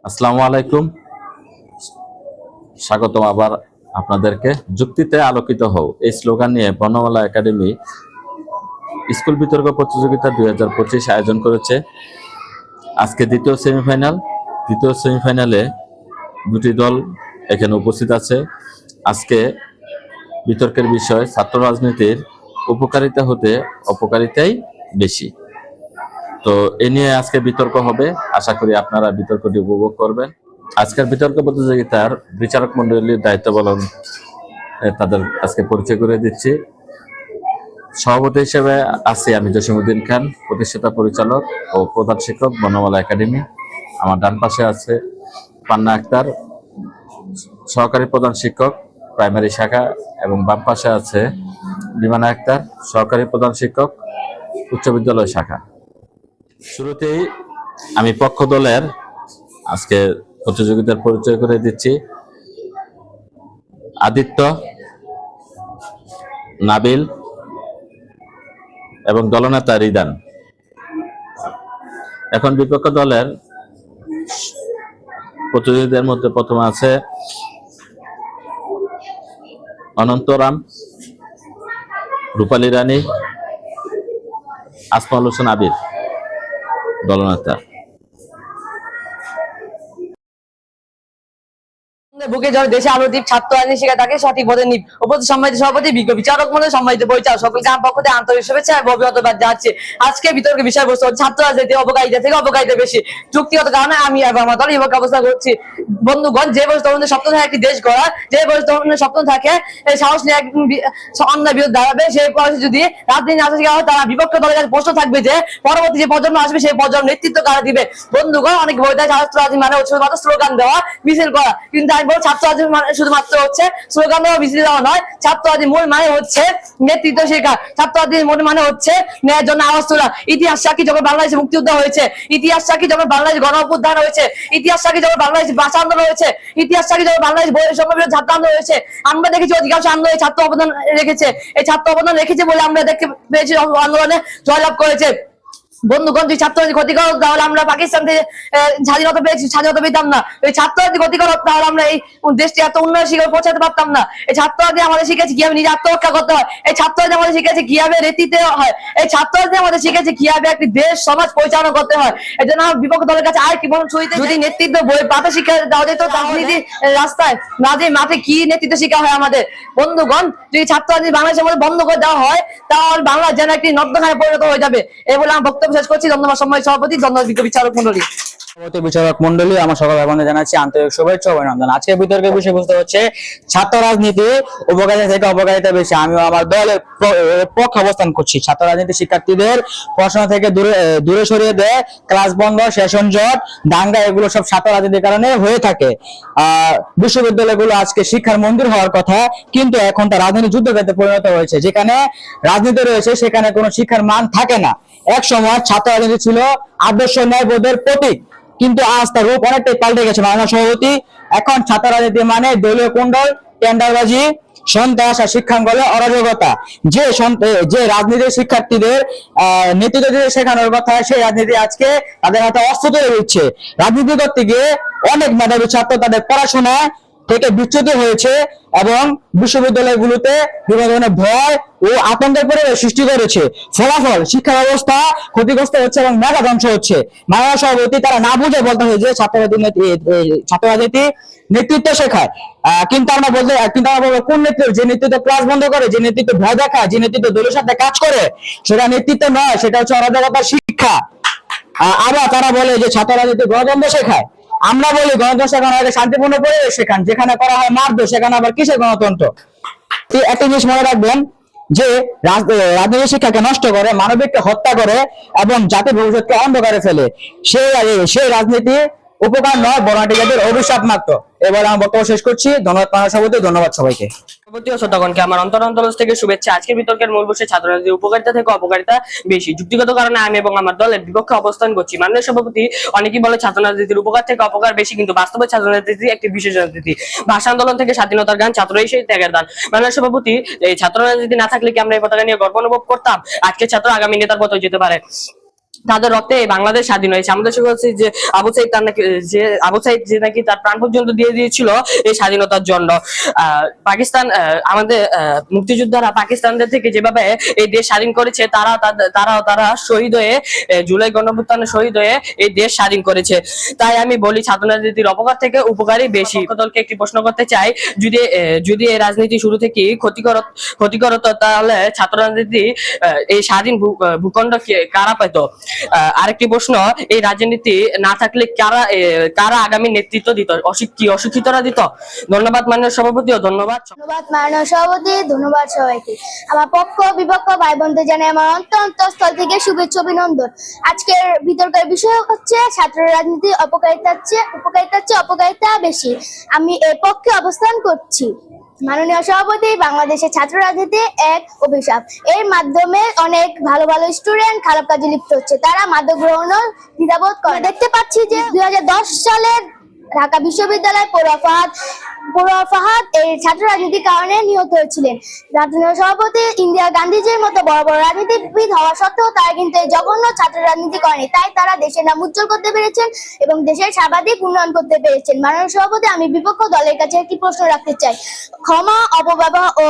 আসসালামু আলাইকুম, স্বাগতম আবার আপনাদেরকে। যুক্তিতে আলোকিত হও এই স্লোগান নিয়ে বর্ণমালা একাডেমি স্কুল বিতর্ক প্রতিযোগিতা 2025 আয়োজন করেছে। আজকে দ্বিতীয় সেমিফাইনালে দুটি দল এখানে উপস্থিত আছে। আজকে বিতর্কের বিষয় ছাত্র রাজনীতির উপকারিতা হতে অপকারিতাই বেশি। তো এ নিয়ে আজকে বিতর্ক হবে, আশা করি আপনারা বিতর্কটি উপভোগ করবেন। আজকের বিতর্ক প্রতিযোগিতার বিচারক মন্ডলীর দায়িত্ব পালন তাদের আজকে পরিচয় করে দিচ্ছি। সভাপতি হিসেবে আছি আমি জসিমউদ্দিন খান, প্রতিষ্ঠাতা পরিচালক ও প্রধান শিক্ষক বর্ণমালা একাডেমি। আমার ডান পাশে আছে পান্না আক্তার, সহকারী প্রধান শিক্ষক প্রাইমারি শাখা, এবং বাম পাশে আছে লিমানা আক্তার, সহকারী প্রধান শিক্ষক উচ্চ বিদ্যালয় শাখা। শুরুতেই আমি পক্ষ দলের আজকে প্রতিযোগিতার পরিচয় করে দিচ্ছি। আদিত্য, নাবিল এবং দলনেতা রিদান। এখন বিপক্ষ দলের প্রতিযোগীদের মধ্যে প্রথমে আছে অনন্তরাম, রূপালী রানী, আসমাউল হোসেন আবির, দলনেতা। বুকে ঝড় দেশে আলোদীপ ছাত্র আইনি শিক্ষা তাকে সঠিক পদে নিব উপস্থিত সম্মানিত সভাপতি বিজ্ঞ বিচারক মন্ডলী সম্মানিত পরিচালক সকলকে আমার পক্ষ থেকে আন্তরিক শুভেচ্ছা এবং অভিনন্দন জানাচ্ছি। আজকে বিতর্কের বিষয়বস্তু হচ্ছে ছাত্র রাজনীতি অপকারিতা থেকে অপকারিতা বেশি। যুক্তিগত কারণে আমি এবং আমার দল বিপক্ষে অবস্থা করছি। বন্ধুগণ, যে বয়স তরুণদের স্বপ্ন থাকে একটি দেশ গড়া, যে বয়স তরুণদের স্বপ্ন থাকে সাহস নিয়ে অন্যায় বিরোধ দাঁড়াবে, সেই বয়সে যদি রাজনীতি না শিখা হয় তারা বিপক্ষ দলের কাছে প্রশ্ন থাকবে যে পরবর্তী যে প্রজন্ম আসবে সেই প্রজন্ম নেতৃত্ব কারা দিবে। বন্ধুগণ, অনেক বই দেয় ছাত্র রাজনীতি মানে শুধুমাত্র স্লোগান দেওয়া, মিছিল করা, কিন্তু আমি বলবো ছাত্র রাজনীতি মানে শুধুমাত্র হচ্ছে স্লোগান দেওয়া, মিছিল দেওয়া নয়। ছাত্র রাজনীতির মূল মানে হচ্ছে নেতৃত্ব শেখা। ছাত্র রাজনীতির মূল মানে হচ্ছে ন্যায়ের জন্য আওয়াজ তোলা। ইতিহাস সাক্ষী যখন বাংলাদেশে মুক্তিযুদ্ধ হয়েছে, ইতিহাস সাক্ষী যখন বাংলাদেশ গণ অভ্যুত্থান হয়েছে, ইতিহাস সাক্ষী যখন বাংলাদেশ ভাষা আন্দোলন হয়েছে, ইতিহাস সাক্ষী যখন বাংলাদেশ বৈষম্য বিরোধী ছাত্র আন্দোলন হয়েছে, আমরা দেখেছি অধিকাংশ আন্দোলনে ছাত্র অবদান রেখেছে। এই ছাত্র অবদান রেখেছে বলে আমরা দেখতে পেয়েছি আন্দোলনে জয়লাভ করেছে। বন্ধুগণ, যদি ছাত্র ক্ষতি করো তাহলে আমরা পাকিস্তান থেকে স্বাধীনতা পেয়েছি, স্বাধীনতা পেতাম না। এই ছাত্র ক্ষতি করো তাহলে আমরা এই দেশটি এত উন্নয়ন শিখরে পৌঁছাতে পারতাম না। এই ছাত্ররাজি আমাদের শিখেছে কিভাবে নিজে আত্মরক্ষা করতে হয়, এই ছাত্ররাজি আমাদের শিখেছে কিভাবে নেতৃত্বে হয়, এই ছাত্ররাজি আমাদের শিখেছে কিভাবে একটি দেশ সমাজ পরিচালনা করতে হয়। এই জন্য বিপক্ষ দলের কাছে আর কি বলুন, যদি নেতৃত্ব বই পাতে শিক্ষা দেওয়া যেত রাজনীতি রাস্তায় না যে মাঠে কি নেতৃত্ব শিক্ষা হয় আমাদের। বন্ধুগণ, যদি ছাত্ররাজি বাংলাদেশের মধ্যে বন্ধ করে দেওয়া হয় তাহলে বাংলা যেন একটি নর্দখানে পরিণত হয়ে যাবে। এই বলে আমার বক্তব্য শেষ করছি। ধন্যবাদ সম্মানিত সভাপতি, ধন্যবাদ বিজ্ঞ বিচারক মন্ডলী। বিচারক মন্ডলী, আমার সকল ভাই বোনদের জানাচ্ছি আন্তরিক শুভেচ্ছা ও অভিনন্দন। আজকে বিতর্কের বিষয়বস্তু হচ্ছে ছাত্র রাজনীতি উপকারিতা থেকে অপকারিতা বেশি। আমিও আমার দলের পক্ষে অবস্থান করছি। ছাত্র রাজনীতি শিক্ষার্থীদের পড়াশোনা থেকে দূরে সরিয়ে দেয়, ক্লাস বন্ধ, সেশন জট, দাঙ্গা, এগুলো সব ছাত্র রাজনীতির কারণে হয়ে থাকে। বিশ্ববিদ্যালয়গুলো আজকে শিক্ষার মন্দির হওয়ার কথা, কিন্তু এখন তা রাজনীতি যুদ্ধক্ষেত্রে পরিণত হয়েছে। যেখানে রাজনীতি রয়েছে সেখানে কোনো শিক্ষার মান থাকে না। এক সময় ছাত্র রাজনীতি ছিল আদর্শ ন্যায়বোধের প্রতীক, কিন্তু আজ তার রূপ অনেকটাই পাল্টে গেছে। মাননীয় সভাপতি, এখন ছাত্র রাজনীতি মানে দলীয় কুণ্ডল, টেন্ডারবাজি, সন্ত্রাস আর শিক্ষাঙ্গলে অরাজকতা। যে রাজনীতির শিক্ষার্থীদের নেতৃত্ব দিয়ে শেখানোর কথা, সেই রাজনীতি আজকে তাদের হাতে অস্ত্র তুলে দিচ্ছে। রাজনীতি করতে গিয়ে অনেক মেধাবী ছাত্র তাদের পড়াশোনা থেকে বিচ্যুত হয়েছে এবং বিশ্ববিদ্যালয়গুলোতে বিভিন্ন ধরনের ভয় ও আতঙ্কের পরিবেশ সৃষ্টি করেছে। ফলাফল শিক্ষা ব্যবস্থা ক্ষতিগ্রস্ত হচ্ছে এবং মেধা ধ্বংস হচ্ছে। মাননীয় সভাপতি, তারা না বুঝে বলতে হয় যে ছাত্র রাজনীতি নেতৃত্ব শেখায়, কিন্তু আমরা বলবো কোন নেতৃত্ব? যে নেতৃত্ব ক্লাস বন্ধ করে, যে নেতৃত্ব ভয় দেখায়, যে নেতৃত্ব দলের সাথে কাজ করে, সেটা নেতৃত্ব নয়, সেটা হচ্ছে অরাজকতার শিক্ষা। আবার তারা বলে যে ছাত্র রাজনীতি গণতন্ত্র শেখায়। আমরা বলি গণতন্ত্র শেখানো হয় শান্তিপূর্ণ পরিবেশ শেখান, যেখানে করা হয় মারধর, সেখানে আবার কিসের গণতন্ত্র? একটা জিনিস মনে রাখবেন, যে রাজনীতি শিক্ষাকে নষ্ট করে, মানবিককে হত্যা করে এবং জাতির ভবিষ্যৎকে অন্ধকারে ফেলে, সেই রাজনীতি উপকার নয়, বরং এটি অভিশাপ মাত্র। এবার আমার বক্তব্য শেষ করছি। ধন্যবাদ মাননীয় সভাপতি, ধন্যবাদ সবাইকে। শ্রোতাগণকে আমার অন্তরন্তর থেকে শুভেচ্ছা। আজকের বিতর্কের মূল বিষয় ছাত্র রাজনীতির উপকারিতা থেকে অপকারিতা বেশি। যুক্তিগত কারণে আমি এবং আমার দলের বিপক্ষে অবস্থান করছি। মাননীয় সভাপতি, অনেকেই বলে ছাত্র রাজনীতির উপকার থেকে অপকার বেশি, কিন্তু বাস্তবে ছাত্র রাজনীতি একটি বিশেষ রাজনীতি। ভাষা আন্দোলন থেকে স্বাধীনতার গান, ছাত্রই সেই ত্যাগের দান। মাননীয় সভাপতি, এই ছাত্র রাজনীতি না থাকলে কি আমরা এই পতাকা নিয়ে গর্ব অনুভব করতাম? আজকে ছাত্র আগামী নেতার পথে যেতে পারে। তাদের রক্তে এই বাংলাদেশ স্বাধীন হয়েছে। আমাদের সঙ্গে হচ্ছে যে আবু সাইদ তার নাকি আবু সাইদ যে নাকি তার প্রাণ পর্যন্ত দিয়ে দিয়েছিল এই স্বাধীনতার জন্য। পাকিস্তান আমাদের মুক্তিযোদ্ধারা পাকিস্তানদের থেকে যেভাবে এই দেশ স্বাধীন করেছে, তারা শহীদ হয়ে জুলাই গণঅভ্যুত্থানে শহীদ হয়ে এই দেশ স্বাধীন করেছে। তাই আমি বলি ছাত্র রাজনীতির অপকার থেকে উপকারই বেশি। দলকে একটি প্রশ্ন করতে চাই, যদি এই রাজনীতি শুরু থেকে ক্ষতিকর হতো, তাহলে ছাত্র রাজনীতি এই স্বাধীন ভূখণ্ড কারা পেত? আরেকটি প্রশ্ন, এই রাজনীতি না থাকলে কারা আগামী নেতৃত্ব দিত? অশিক্ষিতরা দিত? ধন্যবাদ মাননীয় সভাপতি ও ধন্যবাদ মাননীয় সভাপতি, ধন্যবাদ সবাইকে। আমার পক্ষ বিপক্ষ ভাই বোনদের জানাই আমার অন্তঃস্থল থেকে শুভেচ্ছা অভিনন্দন। আজকের বিতর্কের বিষয় হচ্ছে ছাত্র রাজনীতি উপকারিতার চেয়ে অপকারিতা বেশি। আমি এর পক্ষে অবস্থান করছি। মাননীয় সভাপতি, বাংলাদেশের ছাত্র রাজনীতি এক অভিশাপ। এর মাধ্যমে অনেক ভালো ভালো স্টুডেন্ট খারাপ কাজে লিপ্ত হচ্ছে, তারা মাদক গ্রহণও দ্বিধাবোধ করে। দেখতে পাচ্ছি যে 2010 সালের ঢাকা বিশ্ববিদ্যালয় পড়ুয়া ফাহাদ এই ছাত্র রাজনীতির কারণে নিহত হয়েছিলেন। জাতীয় সভাপতি ইন্দিরা গান্ধীজির মতো বড় বড় রাজনীতিবিদ হওয়া সত্ত্বেও তারা কিন্তু এই জঘন্য ছাত্র রাজনীতি করেনি। তাই তারা দেশের নাম উজ্জ্বল করতে পেরেছেন এবং দেশের সর্বাধিক উন্নয়ন করতে পেরেছেন। মাননীয় সভাপতি, আমি বিপক্ষ দলের কাছে একটি প্রশ্ন রাখতে চাই। ক্ষমা, অপব্যবহার ও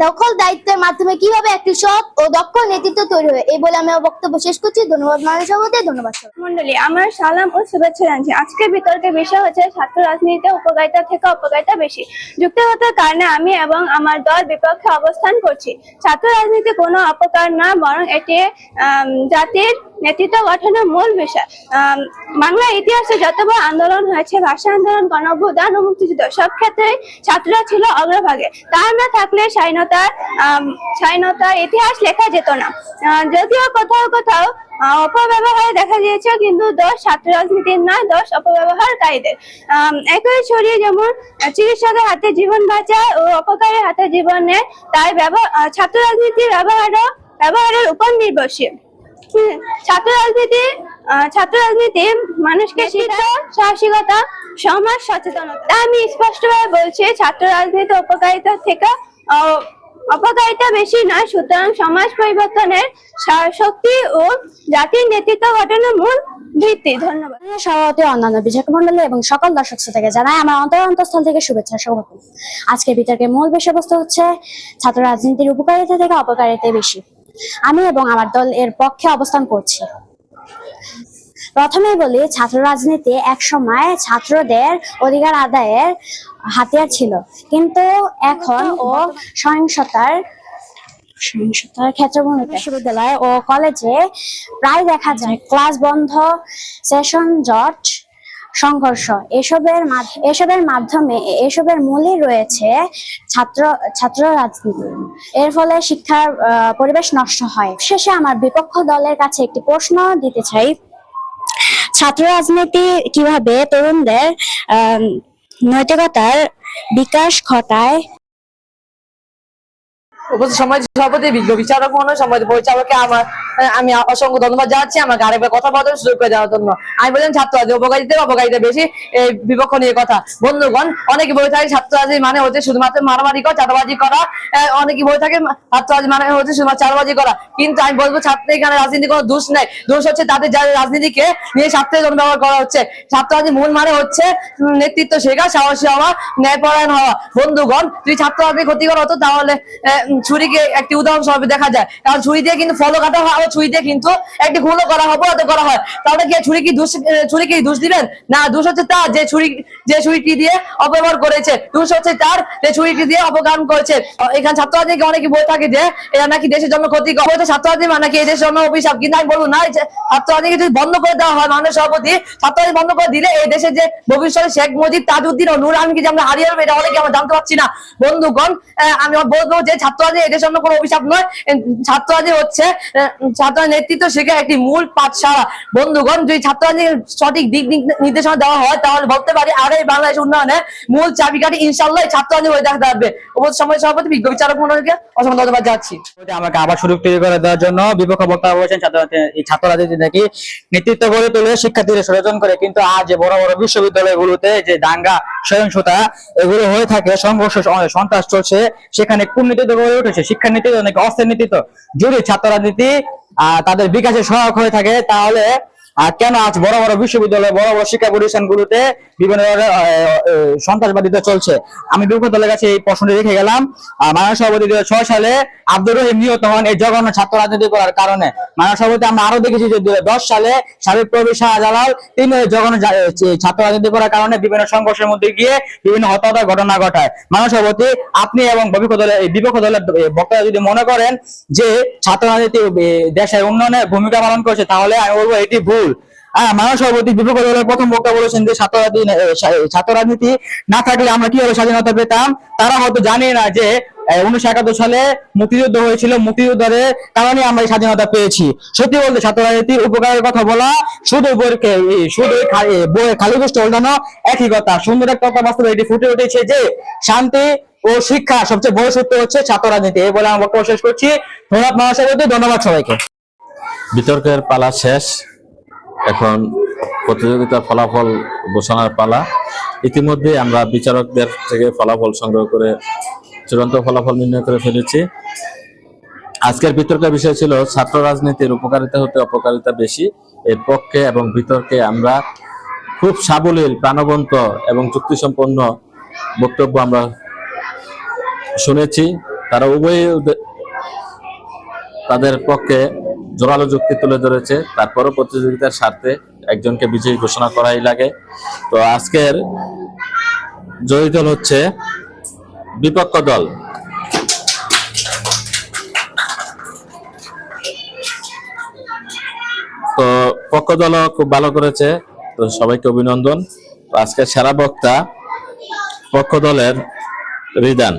দখল দায়িত্বের মাধ্যমে কিভাবে একটি সৎ ও দক্ষ নেতৃত্ব তৈরি হয়, এই বলে আমি আমার বক্তব্য শেষ করছি। ধন্যবাদ মাননীয় সভাপতি, ধন্যবাদ মন্ডলী, আমার সালাম ও শুভেচ্ছা জানাচ্ছি। আজকের বিতর্কের বিষয় হচ্ছে ছাত্র রাজনীতিতে উপকারিতা থেকে অপকারিতা বেশি। যুক্তিগতার কারণে আমি এবং আমার দল বিপক্ষে অবস্থান করছি। ছাত্র রাজনীতি কোনো অপকার না, বরং এটি জাতির নেতৃত্ব গঠনের মূল বিষয়। বাংলার ইতিহাসে যতবার আন্দোলন হয়েছে, ভাষা আন্দোলন, গণঅভ্যুত্থান ও মুক্তিযুদ্ধ, সব ক্ষেত্রেই ছাত্ররা ছিল অগ্রভাগে। তারা না থাকলে স্বাধীনতার ইতিহাস লেখা যেত না। যদিও কোথাও কোথাও অপব্যবহার দেখা গিয়েছে, কিন্তু দোষ ছাত্র রাজনীতির নয়, দোষ অপব্যবহারকারীদের। একই ছড়িয়ে যেমন চিকিৎসকের হাতে জীবন বাঁচায় ও অপকারের হাতে জীবন নেয়, তাই ছাত্র রাজনীতির ব্যবহারের উপর নির্ভরশীল। ছাত্র রাজনীতি মানুষকে শিক্ষা, সাহসিকতা, সমাজ সচেতনতা। আমি স্পষ্টভাবে বলছি, ছাত্র রাজনীতি উপকারিতা থেকে অপকারিতা বেশি নয়। সুতরাং সমাজ পরিবর্তনের শক্তি ও জাতির নেতৃত্ব গঠনের মূল ভিত্তি। ধন্যবাদ। সভাপতি, অন্যান্য বিজয় মন্ডলী এবং সকল দর্শক শ্রোতাকে জানাই আমার অন্তঃস্থল থেকে শুভেচ্ছা স্বাগত। আজকের বিতর্কের মূল বিষয়বস্তু হচ্ছে ছাত্র রাজনীতির উপকারিতা থেকে অপকারিতা বেশি। আমি এবং আমার দল এর পক্ষে অবস্থান করছি। প্রথমেই বলি, ছাত্র রাজনীতি এক সময় ছাত্রদের অধিকার আদায়ের হাতিয়ার ছিল, কিন্তু এখন সহিংসতার ক্ষেত্রভূমিতে বিশ্ববিদ্যালয় ও কলেজে প্রায় দেখা যায় ক্লাস বন্ধ, সেশন জট, সংঘর্ষ। এসবের মূলে রয়েছে ছাত্র রাজনীতি। এর ফলে শিক্ষার পরিবেশ নষ্ট হয়। শেষে আমার বিপক্ষ দলের কাছে একটি প্রশ্ন দিতে চাই, ছাত্র রাজনীতি কিভাবে তরুণদের নৈতিকতার বিকাশ ঘটায়? উপস্থিত সমাজ সভাপতি, বিজ্ঞ বিচারক মনে সমাজ পরিচালককে আমি অসংখ্য ধন্যবাদ জানাচ্ছি আমাকে আরেকবার কথা বলার সুযোগ করে দেওয়ার জন্য। আমি বললাম ছাত্র রাজনীতি অপকারিতা বেশি, এই বিপক্ষ নিয়ে কথা। বন্ধুগণ, অনেকে বলে থাকে ছাত্র রাজনীতি মানে হচ্ছে শুধুমাত্র মারামারি করা, চাঁদাবাজি করা। অনেকে বলে থাকে ছাত্র রাজনীতি মানে হচ্ছে শুধুমাত্র চাঁদাবাজি করা, কিন্তু আমি বলবো ছাত্র এখানে রাজনীতি কোনো দোষ নেই। দোষ হচ্ছে তাদের যাদের রাজনীতিকে নিয়ে স্বার্থের জন্য ব্যবহার করা হচ্ছে। ছাত্র রাজনীতি মূল মানে হচ্ছে নেতৃত্ব শেখা, সাহসী হওয়া, ন্যায়পরায়ণ হওয়া। বন্ধুগণ, যদি ছাত্র রাজনীতি ক্ষতিকর হতো তাহলে ছুরিকে একটি উদাহরণ স্বরূপ দেখা যায়, কারণ ছুরি দিয়ে কিন্তু ফলো কাটা হয়, ছুরি দিয়ে কিন্তু একটি ঘুলো করা হয়, অপরাধ করা হয়। তাহলে কি ছুরি কি দোষ দিবেন? না, দোষ হচ্ছে তার যে ছুরিটি দিয়ে অপব্যবহার করেছে, দোষ হচ্ছে তার যে ছুরিটি দিয়ে অপকারণ করেছে। এখানে ছাত্র রাজনীতিকে অনেকে বলে থাকে যে এরা নাকি দেশের জন্য ক্ষতিকর, ছাত্র রাজনীতি মানে নাকি এই দেশের জন্য অভিশাপ। কিন্তু আমি বলবো না, ছাত্র রাজনীতি যদি বন্ধ করে দেওয়া হয় মাননীয় সভাপতি, ছাত্র রাজনীতি বন্ধ করে দিলে এই দেশের যে ভবিষ্যতে শেখ মুজিব, তাজউদ্দিন ও নূর আলমকে যে আমরা হারিয়ে যাবো, এটা অনেকে আমরা জানতে পারছি না। বন্ধুগণ, আমি বলবো যে ছাত্র রাজনীতি এদের জন্য কোনো অভিশাপ নয়। ছাত্র রাজনীতি হচ্ছে ছাত্র নেতৃত্ব শেখা একটি মূল পাঠশালা। বন্ধুগণ, যদি ছাত্র রাজনীতির সঠিক দিক নির্দেশনা দেওয়া হয় তাহলে বলতে পারি আর এই বাংলাদেশ উন্নয়নে মূল চাবিকাঠি ইনশাআল্লাহ ছাত্র রাজনীতি হয়ে দেখা যাবে। উপস্থিত সমাজ সভাপতি, বিজ্ঞ বিচারক মন্ডলীকে অসংখ্য ধন্যবাদ জানাচ্ছি। আমাকে আবার সুযোগ তৈরি করে দেওয়ার জন্য। বিপক্ষ বক্তা বলেছেন ছাত্র রাজনীতি নাকি নেতৃত্ব গড়ে তোলে, শিক্ষার্থীদের সচেতন করে, কিন্তু আজ বড় বড় বিশ্ববিদ্যালয়গুলোতে যে দাঙ্গা সহিংসতা এগুলো হয়ে থাকে, সংঘর্ষ সন্ত্রাস চলছে, সেখানে কূটনীতি তো গড়ে উঠেছে, শিক্ষানীতি অনেক অস্ত্রের নীতি। তো যদি ছাত্র রাজনীতি তাদের বিকাশে সহায়ক হয়ে থাকে, তাহলে কেন আজ বড় বড় বিশ্ববিদ্যালয়, বড় বড় শিক্ষা প্রতিষ্ঠানগুলোতে বিভিন্ন ধরনের সন্ত্রাসবাদিতা চলছে? আমি বিপক্ষ দলের কাছে এই প্রশ্নটি রেখে গেলাম। মাননীয় সভাপতি 2006 সালে আব্দুর রহিম নিহত হন এই জঘন্য ছাত্র রাজনীতি করার কারণে। মাননীয় সভাপতি আমরা আরো দেখেছি যে 2010 সালে সাবেক প্রবীর শাহজালাল তিনি জঘন্য ছাত্র রাজনীতি করার কারণে বিভিন্ন সংঘর্ষের মধ্যে গিয়ে বিভিন্ন হতাহতের ঘটনা ঘটায়। মাননীয় সভাপতি, আপনি এবং বিপক্ষ দলের বক্তারা যদি মনে করেন যে ছাত্র রাজনীতি দেশের উন্নয়নে ভূমিকা পালন করছে, তাহলে আমি বলবো এটি ভুল। মাননীয় সভাপতি বিপক্ষ দলের প্রথম বক্তা বলেছেন যে ছাত্র রাজনীতি না থাকলে আমরা কিভাবে স্বাধীনতা পেতাম। তারা হয়তো জানে না যে 1971 সালে মুক্তিযুদ্ধ হয়েছিল, মুক্তিযুদ্ধের কারণে আমরা এই স্বাধীনতা পেয়েছি। সত্যি বলতে ছাত্র রাজনীতির উপকারের কথা বলা শুধু খালি গোষ্ঠী উল্টানো একই কথা। সুন্দর একটা কথা বাস্তবে এটি ফুটে উঠেছে যে শান্তি ও শিক্ষা সবচেয়ে বড় সূত্র হচ্ছে ছাত্র রাজনীতি। এই বলে আমার বক্তব্য শেষ করছি। ধন্যবাদ মাননীয় সভাপতি, ধন্যবাদ সবাইকে। বিতর্কের পালা শেষ, এখন প্রতিযোগিতার ফলাফল ঘোষণার পালা। ইতিমধ্যে আমরা বিচারকদের থেকে ফলাফল সংগ্রহ করে চূড়ান্ত ফলাফল নির্ণয় করে ফেলেছি। আজকের বিতর্কের বিষয় ছিল ছাত্র রাজনীতির উপকারিতা হতে অপকারিতা বেশি। এর পক্ষে এবং বিতর্কে আমরা খুব সাবলীল, প্রাণবন্ত এবং যুক্তিসম্পন্ন বক্তব্য আমরা শুনেছি। তারা উভয়ই তাদের পক্ষে জোরালো যুক্তি তুলে ধরেছে। তারপরও প্রতিযোগিতার স্বার্থে একজনকে বিজয়ী ঘোষণা করাই লাগে। তো আজকের জয়ী দল হচ্ছে বিপক্ষ দল। তো পক্ষ দলও খুব ভালো করেছে, তো সবাইকে অভিনন্দন। তো আজকের সেরা বক্তা পক্ষ দলের রিদান।